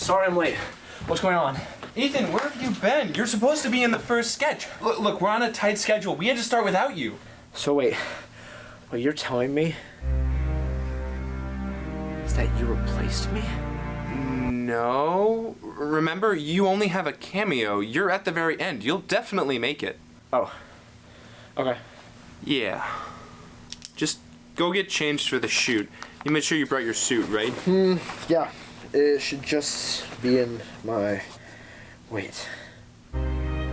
Sorry I'm late. What's going on? Ethan, where have you been? You're supposed to be in the first sketch. Look, we're on a tight schedule. We had to start without you. So wait, what you're telling me is that you replaced me? No. Remember, you only have a cameo. You're at the very end. You'll definitely make it. Oh. Okay. Yeah. Just go get changed for the shoot. You made sure you brought your suit, right? Yeah. It should just be in my... Wait. Am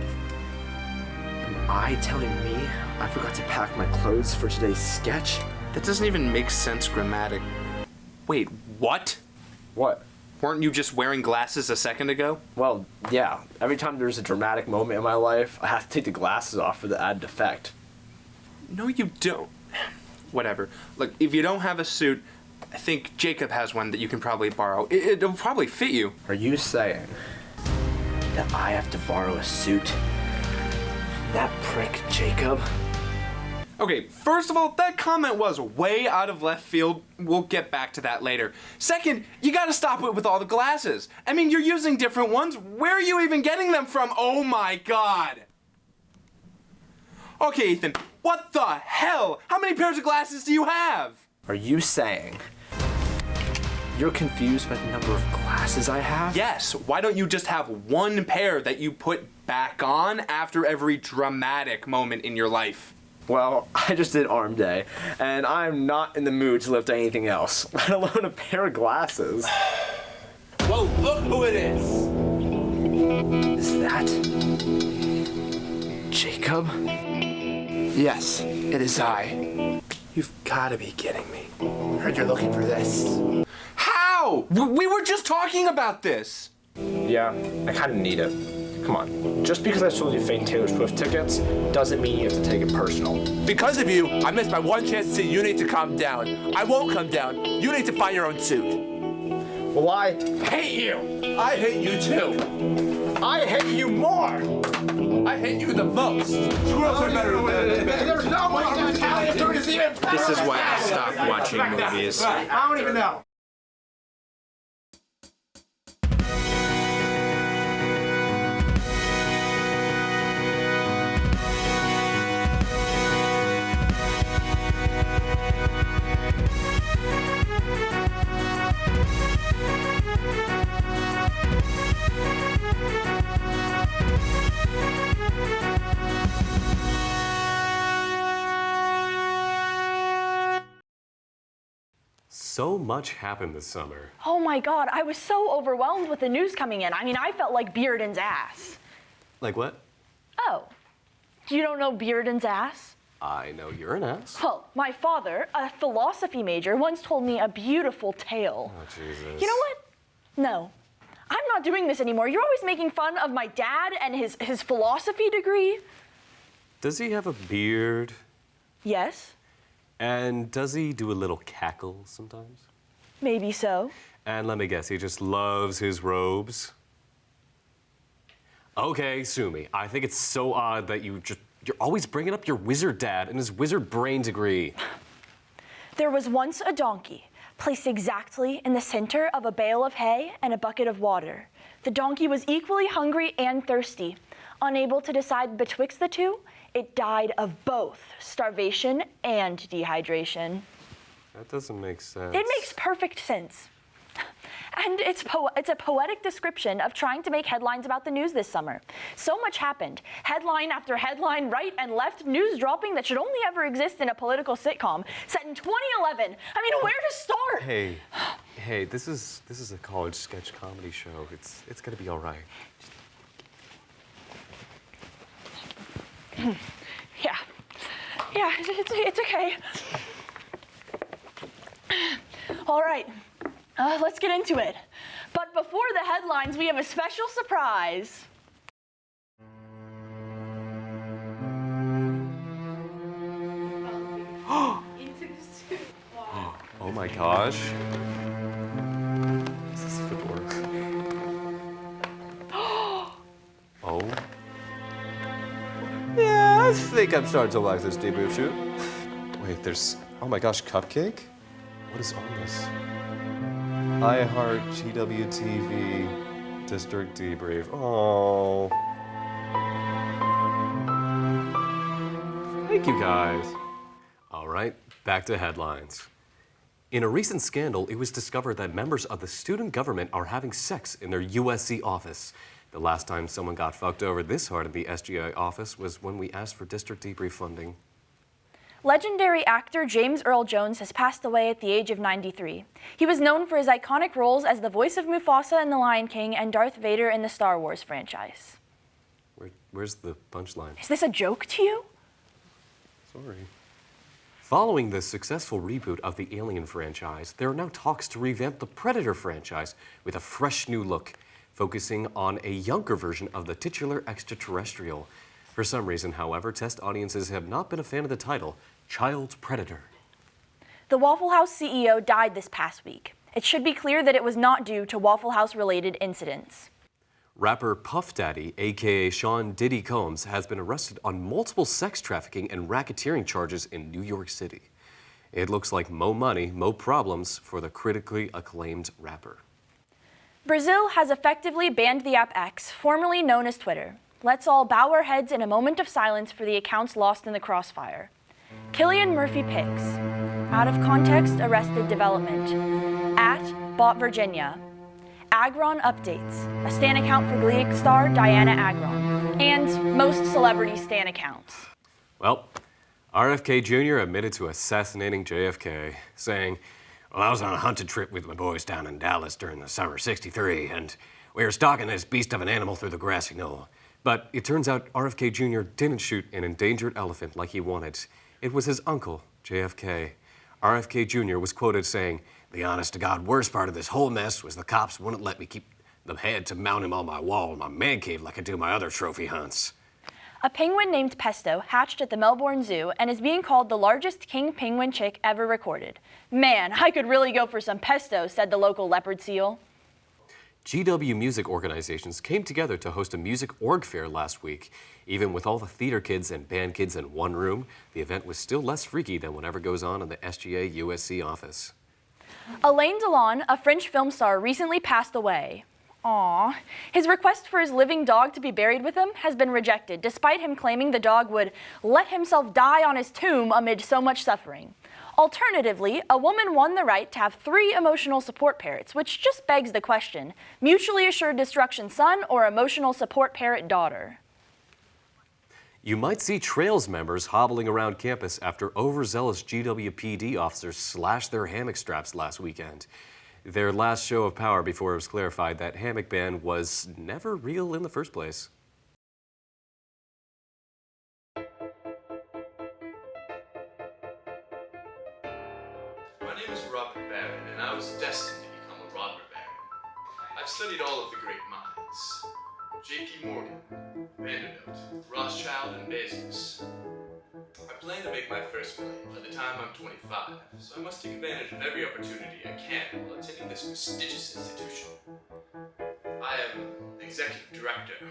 I telling me I forgot to pack my clothes for today's sketch? That doesn't even make sense grammatic. Wait, what? What? Weren't you just wearing glasses a second ago? Well, yeah. Every time there's a dramatic moment in my life, I have to take the glasses off for the added effect. No, you don't. Whatever. Look, if you don't have a suit, I think Jacob has one that you can probably borrow. It'll probably fit you. Are you saying that I have to borrow a suit from that prick Jacob? Okay, first of all, that comment was way out of left field. We'll get back to that later. Second, you gotta stop it with all the glasses. I mean, you're using different ones. Where are you even getting them from? Oh my God. Okay, Ethan, what the hell? How many pairs of glasses do you have? Are you saying you're confused by the number of glasses I have? Yes, why don't you just have one pair that you put back on after every dramatic moment in your life? Well, I just did arm day, and I'm not in the mood to lift anything else, let alone a pair of glasses. Whoa, look who it is! Is that Jacob? Yes, it is I. You've gotta be kidding me. Heard you're looking for this. How? We were just talking about this. Yeah, I kind of need it. Come on, just because I sold you fake Taylor Swift tickets doesn't mean you have to take it personal. Because of you, I missed my one chance to see you need to calm down. I won't come down. You need to find your own suit. Well, I Hate you! I hate you too. I hate you more! I hate you the most. Squirrels are better than that. There's no way This is why I stopped watching movies. I don't even know. So much happened this summer. Oh my God, I was so overwhelmed with the news coming in. I mean, I felt like Bearden's ass. Like what? Oh, you don't know Bearden's ass? I know you're an ass. Well, my father, a philosophy major, once told me a beautiful tale. Oh, Jesus. You know what? No, I'm not doing this anymore. You're always making fun of my dad and his philosophy degree. Does he have a beard? Yes, And does he do a little cackle sometimes? maybe so. And let me guess, he just loves his robes? Okay, sue me. I think it's so odd that you're always bringing up your wizard dad and his wizard brain degree. There was once a donkey placed exactly in the center of a bale of hay and a bucket of water. The donkey was equally hungry and thirsty. Unable to decide betwixt the two, it died of both starvation and dehydration. That doesn't make sense. It makes perfect sense. And it's a poetic description of trying to make headlines about the news this summer. So much happened. Headline after headline, right and left, news dropping that should only ever exist in a political sitcom set in 2011. I mean, where to start? Hey, this is a college sketch comedy show. It's gonna be all right. Yeah, it's okay. All right, let's get into it. But before the headlines, we have a special surprise. Oh my gosh. Is this the door? Oh. Yeah, I think I'm starting to like this debrief shoot. Wait, oh my gosh, cupcake? What is on this? iHeart GWTV District Debrief. Oh. Thank you guys. All right, back to headlines. In a recent scandal, it was discovered that members of the student government are having sex in their USC office. The last time someone got fucked over this hard in the SGA office was when we asked for district debrief funding. Legendary actor James Earl Jones has passed away at the age of 93. He was known for his iconic roles as the voice of Mufasa in The Lion King and Darth Vader in the Star Wars franchise. Where's the punchline? Is this a joke to you? Sorry. Following the successful reboot of the Alien franchise, there are now talks to revamp the Predator franchise with a fresh new look, focusing on a younger version of the titular extraterrestrial. For some reason, however, test audiences have not been a fan of the title, Child Predator. The Waffle House CEO died this past week. It should be clear that it was not due to Waffle House-related incidents. Rapper Puff Daddy, aka Sean Diddy Combs, has been arrested on multiple sex trafficking and racketeering charges in New York City. It looks like mo money, mo problems for the critically acclaimed rapper. Brazil has effectively banned the app X, formerly known as Twitter. Let's all bow our heads in a moment of silence for the accounts lost in the crossfire. Killian Murphy Pics. Out of context, arrested development. @Bought Virginia. Agron Updates, a stan account for Glee star Diana Agron, and most celebrity stan accounts. Well, RFK Jr. admitted to assassinating JFK, saying, "Well, I was on a hunting trip with my boys down in Dallas during the summer of '63, and we were stalking this beast of an animal through the grassy knoll. But it turns out RFK Jr. didn't shoot an endangered elephant like he wanted. It was his uncle, JFK. RFK Jr. was quoted saying, 'The honest-to-God worst part of this whole mess was the cops wouldn't let me keep the head to mount him on my wall in my man cave like I do my other trophy hunts.'" A penguin named Pesto hatched at the Melbourne Zoo and is being called the largest king penguin chick ever recorded. "Man, I could really go for some pesto," said the local leopard seal. GW music organizations came together to host a music org fair last week. Even with all the theater kids and band kids in one room, the event was still less freaky than whatever goes on in the SGA USC office. Alain Delon, a French film star, recently passed away. Aww. His request for his living dog to be buried with him has been rejected, despite him claiming the dog would let himself die on his tomb amid so much suffering. Alternatively, a woman won the right to have 3 emotional support parrots, which just begs the question, mutually assured destruction son or emotional support parrot daughter? You might see Trails members hobbling around campus after overzealous GWPD officers slashed their hammock straps last weekend. Their last show of power before it was clarified that hammock ban was never real in the first place. My name is Robert Barron, and I was destined to become a robber baron. I've studied all of the great minds. J.P. Morgan, Vanderbilt, Rothschild, and Bezos. I plan to make my first million by the time I'm 25, so I must take advantage of every opportunity I can while attending this prestigious institution. I am Executive Director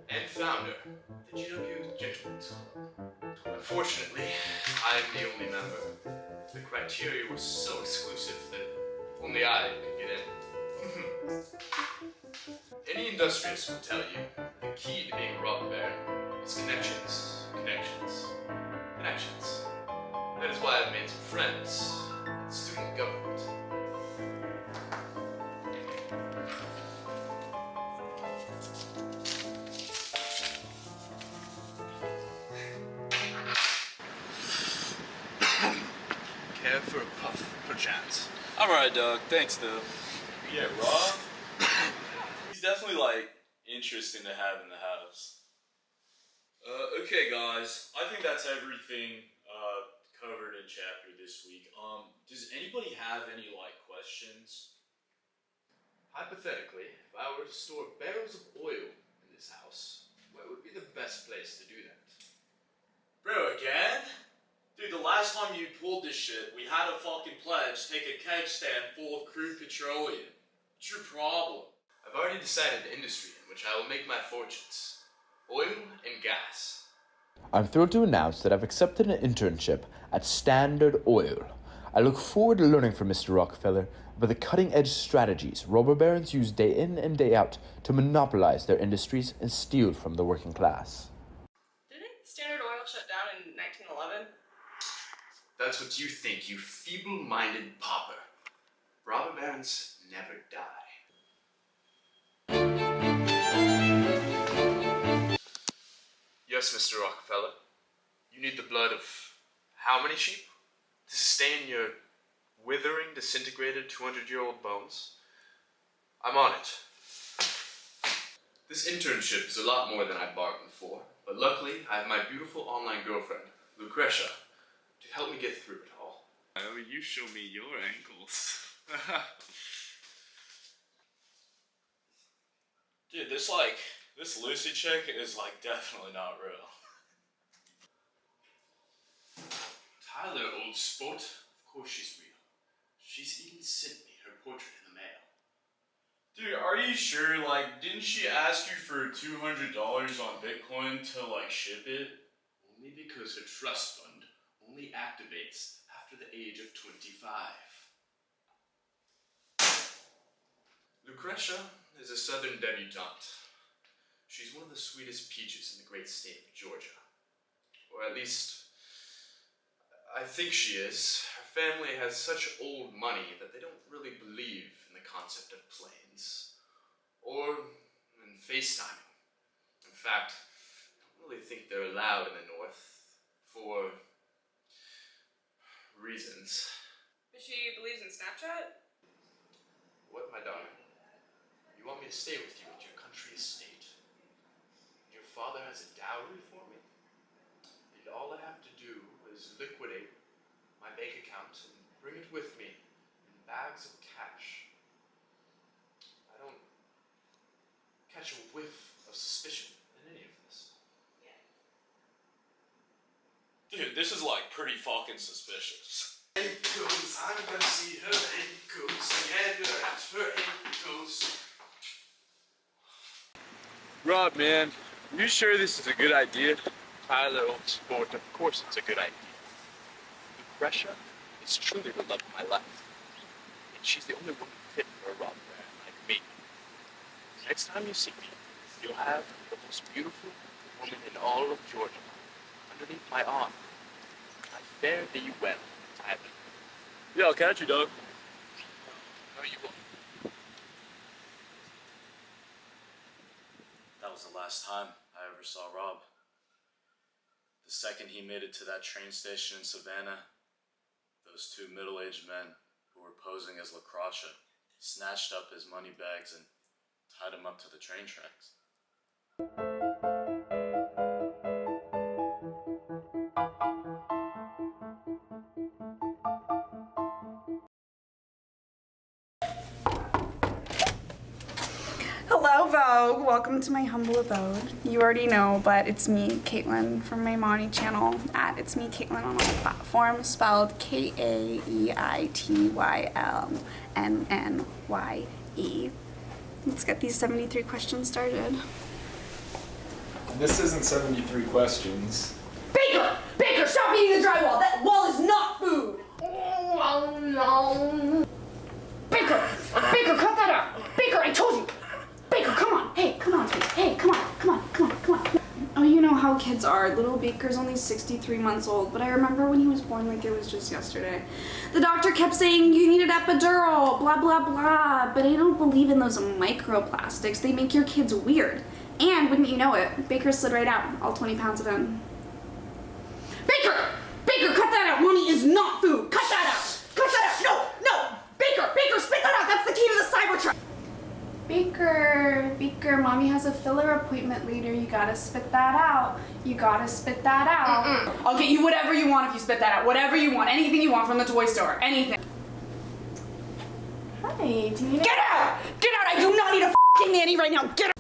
and Founder of the GW Gentlemen's Club. Unfortunately, I am the only member. The criteria was so exclusive that only I could get in. Any industrialist will tell you the key to being a robber baron is connections, connections, connections. That is why I've made some friends in student government. Care for a puff, perchance? Alright, Doug. Thanks, though. Yeah, Rob? He's definitely, interesting to have in the house. Okay, guys. I think that's everything covered in chapter this week. Does anybody have any, questions? Hypothetically, if I were to store barrels of oil in this house, where would be the best place to do that? Bro, again? Dude, the last time you pulled this shit, we had a fucking pledge, take a keg stand full of crude petroleum. What's your problem? I've already decided the industry in which I will make my fortunes. Oil and gas. I'm thrilled to announce that I've accepted an internship at Standard Oil. I look forward to learning from Mr. Rockefeller about the cutting-edge strategies robber barons use day in and day out to monopolize their industries and steal from the working class. Didn't Standard Oil shut down in 1911? That's what you think, you feeble-minded pauper. Robber barons never die. Yes, Mr. Rockefeller. You need the blood of how many sheep to sustain your withering, disintegrated 200-year-old bones? I'm on it. This internship is a lot more than I bargained for, but luckily I have my beautiful online girlfriend, Lucretia, to help me get through it all. Oh, you show me your ankles. Dude, this Lucy chick is definitely not real. Tyler, old sport, of course she's real. She's even sent me her portrait in the mail. Dude, are you sure? Didn't she ask you for $200 on Bitcoin to ship it? Only because her trust fund only activates after the age of 25. Lucretia is a southern debutante. She's one of the sweetest peaches in the great state of Georgia. Or at least, I think she is. Her family has such old money that they don't really believe in the concept of planes. Or in FaceTiming. In fact, I don't really think they're allowed in the North for reasons. But she believes in Snapchat? What, my darling? You want me to stay with you at your country estate? Your father has a dowry for me? And all I have to do is liquidate my bank account and bring it with me in bags of cash. I don't catch a whiff of suspicion in any of this. Dude, this is pretty fucking suspicious. Ankles, I'm gonna see her ankles again at her ankles. Rob, man, are you sure this is a good idea? Tyler, old sport, of course it's a good idea. Lucretia is truly the love of my life. And she's the only woman fit for a robber baron like me. Next time you see me, you'll have the most beautiful woman in all of Georgia underneath my arm. I fare thee well, Tyler. Yeah, I'll catch you, dog. No, you won't. That was the last time I ever saw Rob. The second he made it to that train station in Savannah, those two middle-aged men who were posing as Lucretia snatched up his money bags and tied him up to the train tracks. Hello, Vogue. Welcome to my humble abode. You already know, but it's me, Caitlin, from my Monty channel, at It's Me, Caitlin, on all platforms, spelled K-A-E-I-T-Y-L-N-N-Y-E. Let's get these 73 questions started. This isn't 73 questions. Baker! Baker, stop eating the drywall! That wall is not food! Oh, no. Baker! Baker, cut that out! Baker, I told you! Baker, come on! Hey, come on, sweetie. Hey, come on, come on, come on, come on. Oh, you know how kids are. Little Baker's only 63 months old, but I remember when he was born like it was just yesterday. The doctor kept saying, you need an epidural, blah, blah, blah, but I don't believe in those microplastics. They make your kids weird. And, wouldn't you know it, Baker slid right out, all 20 pounds of him. Baker! Baker, cut that out! Money is not food! Cut that out! Cut that out! No! No! Baker! Baker, spit that out! That's the key to the Cybertruck! Baker, mommy has a filler appointment later. You gotta spit that out. You gotta spit that out. I'll get you whatever you want if you spit that out. Whatever you want. Anything you want from the toy store. Anything. Hi, do you need Get out! Get out! I do not need a f***ing nanny right now! Get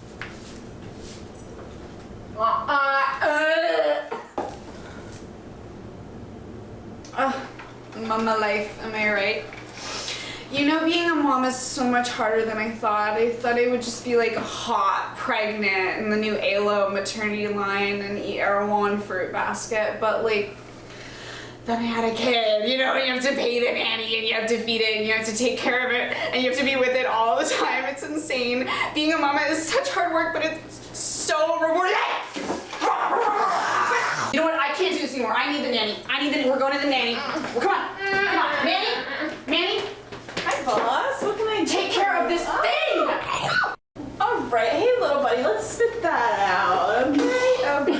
out! Mama life, am I right? You know, being a mom is so much harder than I thought. I thought I would just be like hot, pregnant, in the new ALO maternity line and eat Erewhon fruit basket, but like, then I had a kid, you know, and you have to pay the nanny and you have to feed it and you have to take care of it and you have to be with it all the time. It's insane. Being a mama is such hard work, but it's so rewarding. You know what? I can't do this anymore. I need the nanny. We're going to the nanny. Well, come on. Manny. Hi, boss. What can I do? Take care of this thing. All right. Hey, little buddy. Let's spit that out. Okay.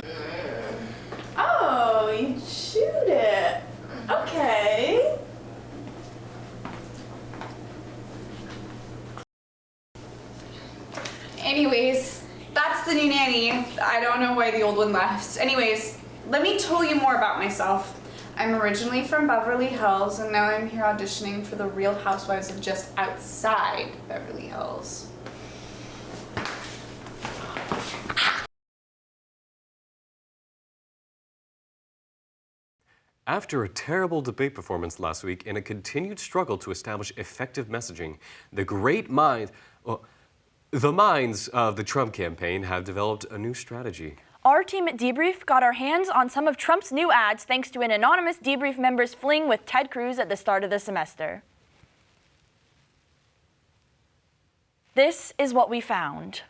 Oh, you chewed it. Okay. Anyways, that's the new nanny. I don't know why the old one left. Anyways, let me tell you more about myself. I'm originally from Beverly Hills, and now I'm here auditioning for the Real Housewives of just outside Beverly Hills. After a terrible debate performance last week and a continued struggle to establish effective messaging, the minds of the Trump campaign have developed a new strategy. Our team at Debrief got our hands on some of Trump's new ads thanks to an anonymous Debrief member's fling with Ted Cruz at the start of the semester. This is what we found.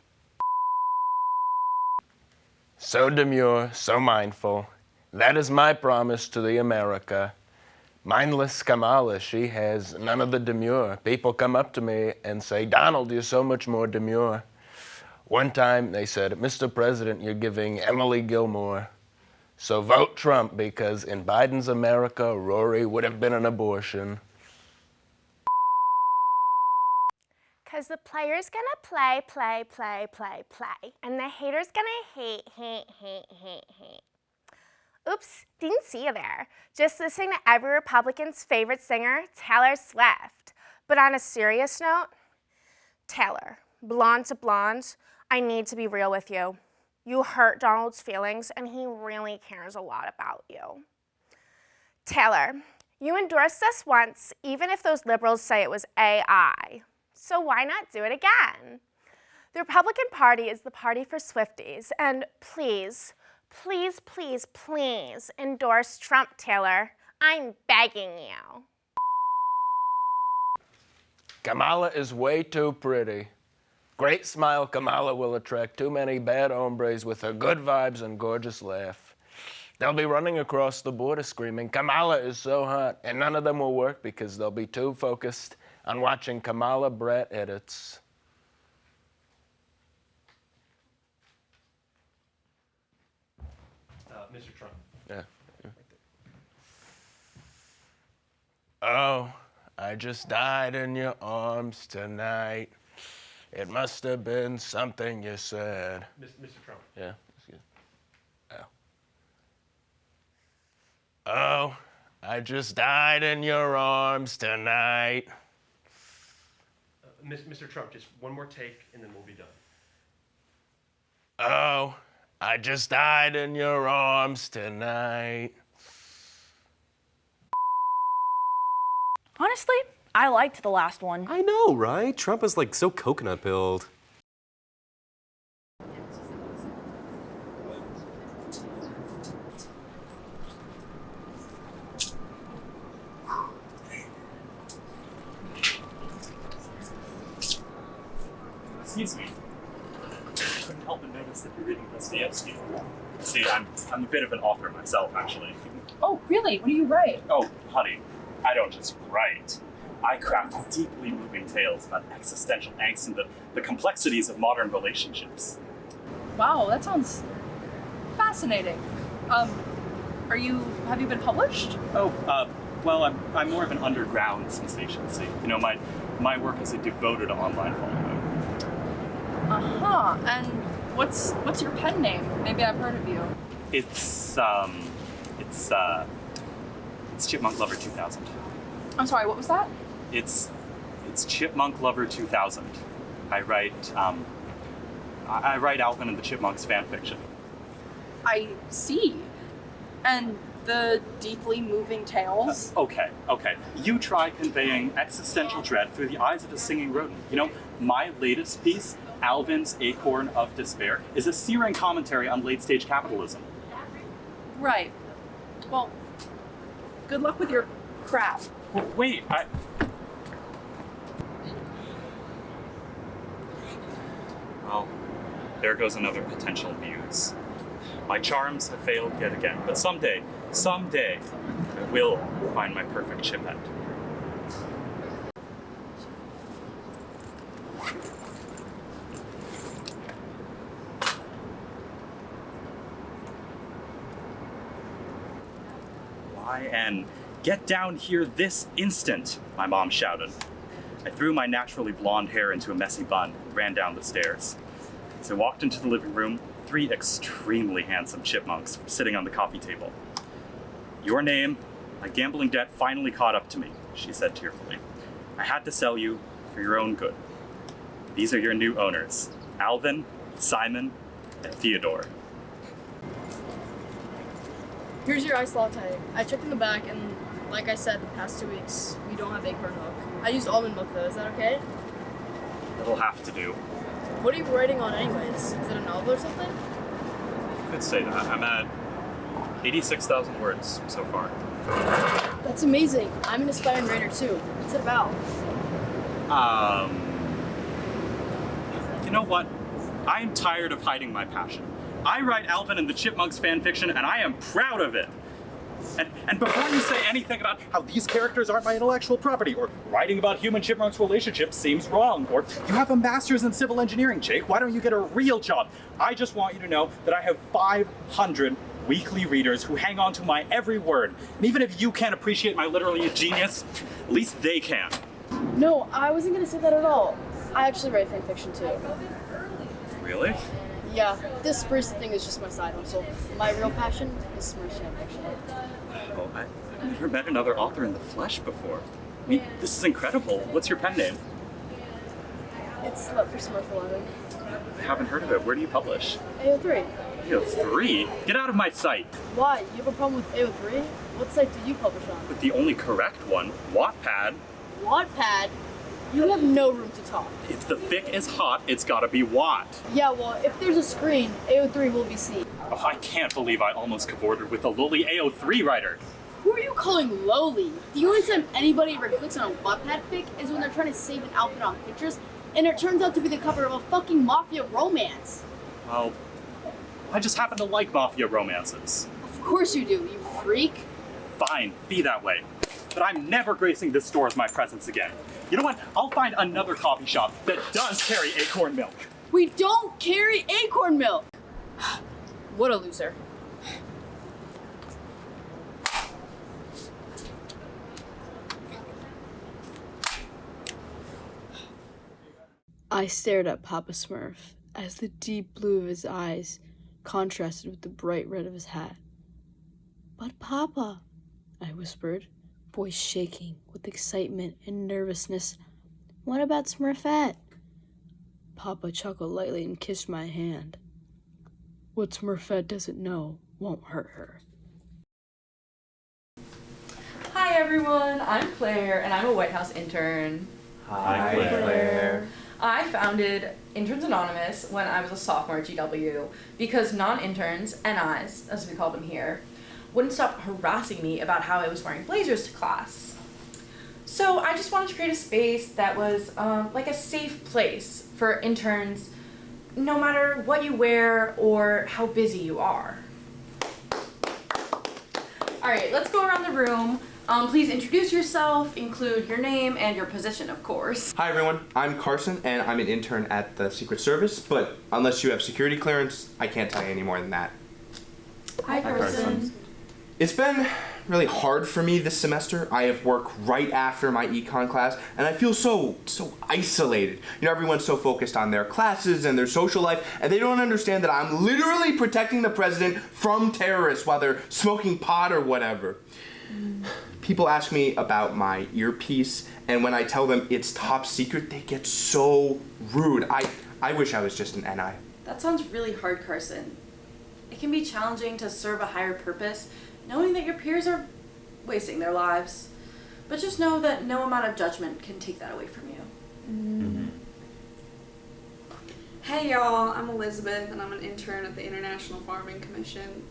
So demure, so mindful. That is my promise to the America. Mindless Kamala, she has none of the demure. People come up to me and say, Donald, you're so much more demure. One time they said, Mr. President, you're giving Emily Gilmore. So vote Trump, because in Biden's America, Rory would have been an abortion. Because the player's gonna play. And the hater's gonna hate. Oops, didn't see you there. Just listening to every Republican's favorite singer, Taylor Swift. But on a serious note, Taylor, blonde to blonde, I need to be real with you. You hurt Donald's feelings, and he really cares a lot about you. Taylor, you endorsed us once, even if those liberals say it was AI. So why not do it again? The Republican Party is the party for Swifties, and please endorse Trump, Taylor. I'm begging you. Kamala is way too pretty. Great smile, Kamala will attract too many bad hombres with her good vibes and gorgeous laugh. They'll be running across the border screaming, Kamala is so hot, and none of them will work because they'll be too focused on watching Kamala Brat edits. Mr. Trump. Yeah. Oh, I just died in your arms tonight. It must have been something you said. Mr. Trump. Yeah, that's good. Oh, I just died in your arms tonight. Mr. Trump, just one more take and then we'll be done. Oh, I just died in your arms tonight. Honestly, I liked the last one. I know, right? Trump is like so coconut pilled. Excuse me. I couldn't help but notice that you're reading Dostoevsky. See, I'm a bit of an author myself, actually. Oh, really? What do you write? Oh, honey, I don't just write. I craft deeply moving tales about existential angst and the complexities of modern relationships. Wow, that sounds fascinating. Have you been published? Oh, well, I'm more of an underground sensation. See, you know, my work is a devoted online following. Uh-huh. And what's your pen name? Maybe I've heard of you. It's Chipmunk Lover 2000. I'm sorry, what was that? It's Chipmunk Lover 2000. I write Alvin and the Chipmunks fan fiction. I see. And the deeply moving tales? Okay. You try conveying existential dread through the eyes of a singing rodent. You know, my latest piece, Alvin's Acorn of Despair, is a searing commentary on late-stage capitalism. Right. Well, Good luck with your crap. Wait, Well, there goes another potential muse. My charms have failed yet again, but someday, I will find my perfect chipette. YN, get down here this instant, my mom shouted. I threw my naturally blonde hair into a messy bun and ran down the stairs. As I walked into the living room, 3 extremely handsome chipmunks were sitting on the coffee table. Your name, my gambling debt finally caught up to me, she said tearfully. I had to sell you for your own good. These are your new owners, Alvin, Simon, and Theodore. Here's your iced latte. I checked in the back, and like I said, the past 2 weeks, we don't have acorn milk. I used almond milk though, is that okay? It'll have to do. What are you writing on anyways? Is it a novel or something? You could say that. I'm at 86,000 words so far. That's amazing. I'm an aspiring writer too. What's it about? You know what? I'm tired of hiding my passion. I write Alvin and the Chipmunks fan fiction, and I am proud of it. And before you say anything about how these characters aren't my intellectual property, or writing about human chipmunks relationships seems wrong, or you have a master's in civil engineering, Jake, why don't you get a real job? I just want you to know that I have 500 weekly readers who hang on to my every word. And even if you can't appreciate my literary genius, at least they can. No, I wasn't gonna say that at all. I actually write fan fiction too. Really? Yeah, this Spruce thing is just my side hustle. My real passion is Smurf fan fiction. Oh, I've never met another author in the flesh before. I mean, this is incredible. What's your pen name? It's Slut for Smurf 11. I haven't heard of it. Where do you publish? AO3. AO3? Get out of my site! Why? You have a problem with AO3? What site do you publish on? But the only correct one, Wattpad. Wattpad? You have no room to talk. If the fic is hot, it's gotta be Watt. Yeah, well, if there's a screen, AO3 will be C. Oh, I can't believe I almost cavorted with a lowly AO3 writer. Who are you calling lowly? The only time anybody ever clicks on a Wattpad fic is when they're trying to save an outfit on Pinterest, and it turns out to be the cover of a fucking mafia romance. Well, I just happen to like mafia romances. Of course you do, you freak. Fine, be that way. But I'm never gracing this store as my presence again. You know what? I'll find another coffee shop that does carry acorn milk. We don't carry acorn milk! What a loser. I stared at Papa Smurf as the deep blue of his eyes contrasted with the bright red of his hat. But Papa, I whispered, voice shaking with excitement and nervousness, what about Smurfette? Papa chuckled lightly and kissed my hand. What Smurfette doesn't know won't hurt her. Hi everyone, I'm Claire and I'm a White House intern. Hi, Claire. I founded Interns Anonymous when I was a sophomore at GW because non-interns, NIs as we call them here, wouldn't stop harassing me about how I was wearing blazers to class. So I just wanted to create a space that was like a safe place for interns, no matter what you wear or how busy you are. All right, let's go around the room. Please introduce yourself, include your name and your position, of course. Hi everyone, I'm Carson and I'm an intern at the Secret Service, but unless you have security clearance, I can't tell you any more than that. Hi, Carson. It's been really hard for me this semester. I have work right after my econ class and I feel so isolated. You know, everyone's so focused on their classes and their social life and they don't understand that I'm literally protecting the president from terrorists while they're smoking pot or whatever. People ask me about my earpiece, and when I tell them it's top secret, they get so rude. I wish I was just an NI. That sounds really hard, Carson. It can be challenging to serve a higher purpose, knowing that your peers are wasting their lives. But just know that no amount of judgment can take that away from you. Hey y'all, I'm Elizabeth and I'm an intern at the International Farming Commission.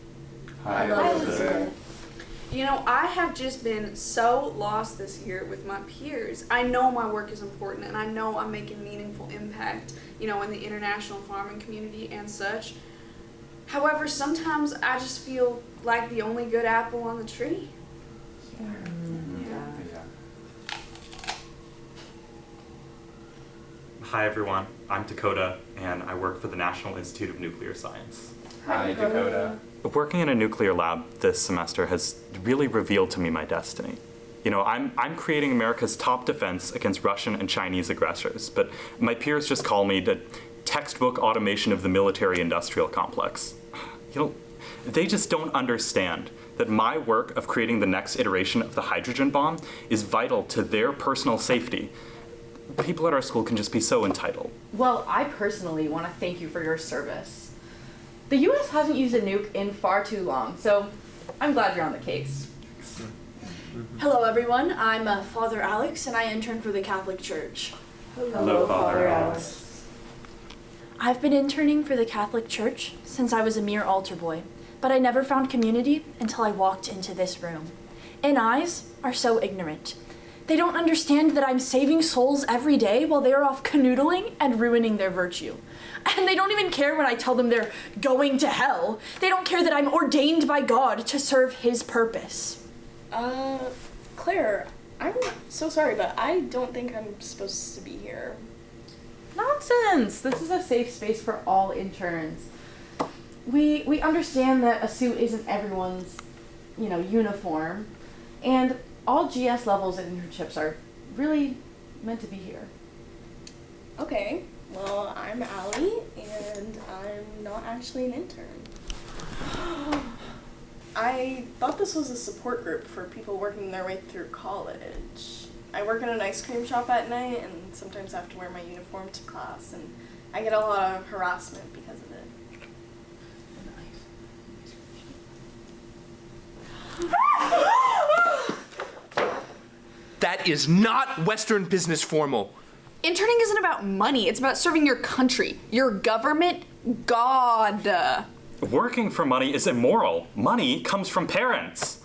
Hi, Elizabeth. You know, I have just been so lost this year with my peers. I know my work is important and I know I'm making meaningful impact, you know, in the international farming community and such. However, sometimes I just feel like the only good apple on the tree. Hi everyone, I'm Dakota, and I work for the National Institute of Nuclear Science. Hi, Dakota. Working in a nuclear lab this semester has really revealed to me my destiny. You know, I'm creating America's top defense against Russian and Chinese aggressors, but my peers just call me the textbook automation of the military-industrial complex. You know, they just don't understand that my work of creating the next iteration of the hydrogen bomb is vital to their personal safety. People at our school can just be so entitled. Well, I personally want to thank you for your service. The U.S. hasn't used a nuke in far too long, so I'm glad you're on the case. Hello, everyone. I'm Father Alex, and I intern for the Catholic Church. Hello, Father Alex. I've been interning for the Catholic Church since I was a mere altar boy, but I never found community until I walked into this room. NIs are so ignorant. They don't understand that I'm saving souls every day while they're off canoodling and ruining their virtue. And they don't even care when I tell them they're going to hell. They don't care that I'm ordained by God to serve His purpose. Claire, I'm so sorry, but I don't think I'm supposed to be here. Nonsense! This is a safe space for all interns. We understand that a suit isn't everyone's, you know, uniform, and all GS levels and internships are really meant to be here. Okay, well, I'm Allie, and I'm not actually an intern. I thought this was a support group for people working their way through college. I work in an ice cream shop at night, and sometimes I have to wear my uniform to class, and I get a lot of harassment because of it. That is not Western business formal. Interning isn't about money, it's about serving your country, your government, God. Working for money is immoral. Money comes from parents.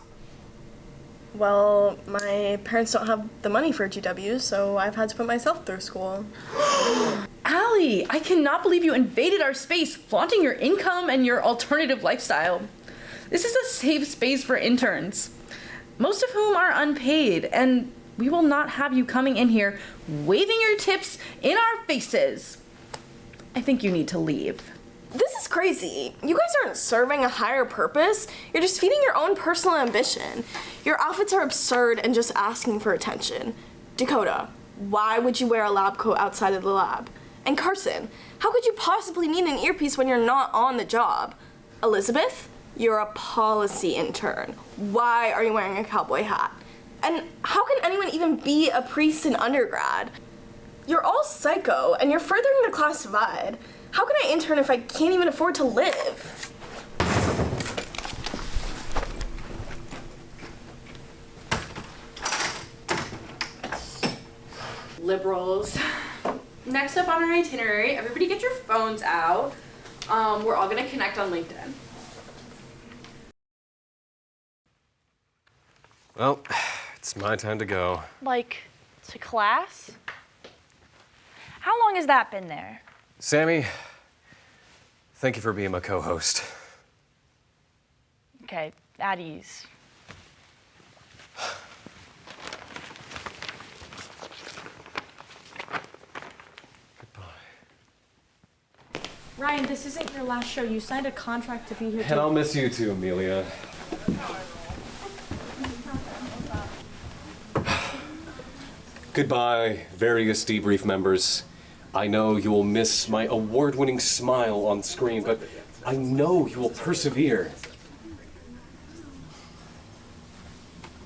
Well, my parents don't have the money for GW, so I've had to put myself through school. Allie, I cannot believe you invaded our space, flaunting your income and your alternative lifestyle. This is a safe space for interns, most of whom are unpaid, and we will not have you coming in here waving your tips in our faces. I think you need to leave. This is crazy. You guys aren't serving a higher purpose. You're just feeding your own personal ambition. Your outfits are absurd and just asking for attention. Dakota, why would you wear a lab coat outside of the lab? And Carson, how could you possibly need an earpiece when you're not on the job? Elizabeth, you're a policy intern. Why are you wearing a cowboy hat? And how can anyone even be a priest in undergrad? You're all psycho, and you're furthering the class divide. How can I intern if I can't even afford to live? Liberals. Next up on our itinerary, everybody get your phones out. We're all gonna connect on LinkedIn. Well, it's my time to go. Like, to class? How long has that been there? Sammy, thank you for being my co-host. Okay, at ease. Ryan, this isn't your last show. You signed a contract to be here. And I'll miss you too, Amelia. Goodbye, various Debrief members. I know you will miss my award-winning smile on screen, but I know you will persevere.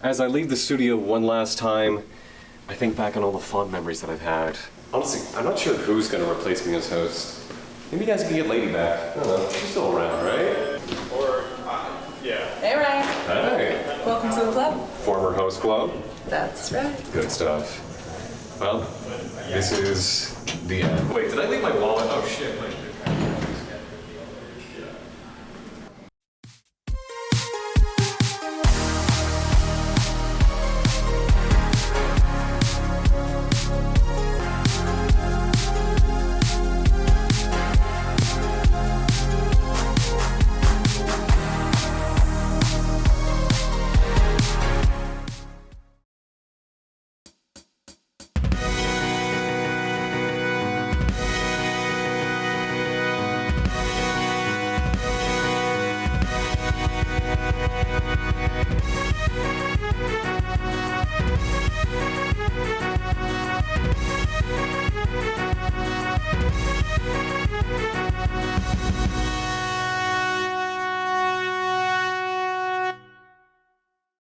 As I leave the studio one last time, I think back on all the fond memories that I've had. Honestly, I'm not sure who's going to replace me as host. Maybe you guys can get Lady back. I don't know, she's still around, right? Or, yeah. Hey, Ryan. Hi. Welcome to the club. Former host club. That's right. Good stuff. Well, this is the end. Wait, did I leave my wallet? Oh shit,